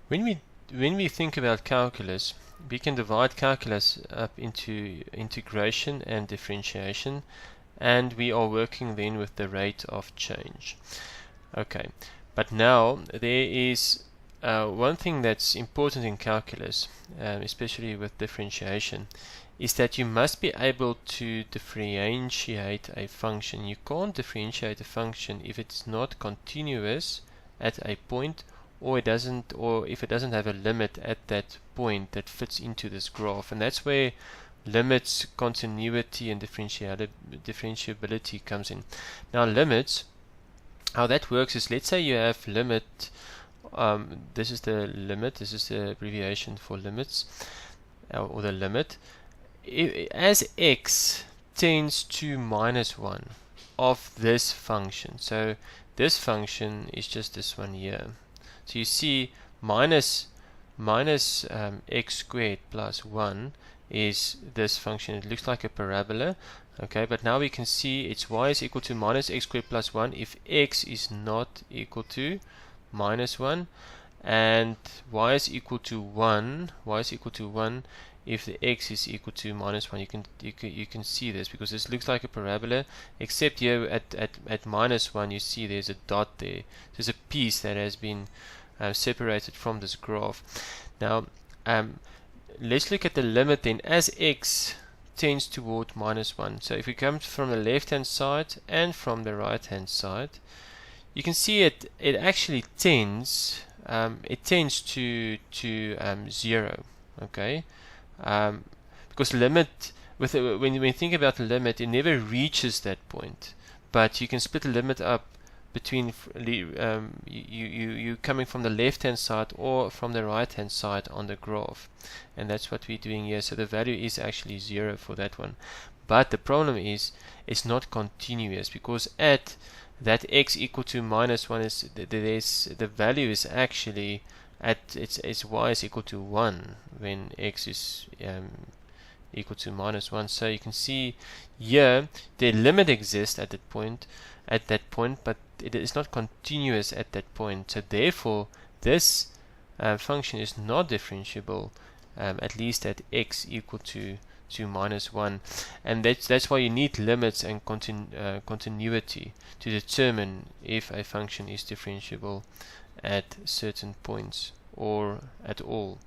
When we think about calculus, we can divide calculus up into integration and differentiation, and we are working then with the rate of change. Okay, but now there is one thing that's important in calculus, especially with differentiation, is that you must be able to differentiate a function. You can't differentiate a function if it's not continuous at a point, or if it doesn't have a limit at that point that fits into this graph. And that's where limits, continuity, and differentiability comes in. Now limits, how that works is, let's say you have limit, this is the limit, this is the abbreviation for limits, or the limit. As x tends to minus 1 of this function, so this function is just this one here. So you see minus x squared plus 1 is this function. It looks like a parabola, okay, but now we can see it's y is equal to minus x squared plus 1 if x is not equal to minus 1, and y is equal to 1 if the x is equal to minus 1. You can see this because this looks like a parabola, except here at minus 1 you see there's a dot there. There's a piece that has been separated from this graph. Now let's look at the limit then. As x tends toward minus 1, so if we come from the left hand side and from the right hand side, you can see it actually tends to 0, okay, because limit, when you think about the limit, it never reaches that point, but you can split the limit up between you coming from the left hand side or from the right hand side on the graph, and that's what we're doing here. So the value is actually 0 for that one, but the problem is it's not continuous, because at that x equal to minus 1 is the value is actually at it's y is equal to 1 when x is equal to minus 1. So you can see here the limit exists at that point, but it is not continuous at that point. So therefore this function is not differentiable, at least at x equal to minus 1, and that's why you need limits and continuity to determine if a function is differentiable at certain points or at all.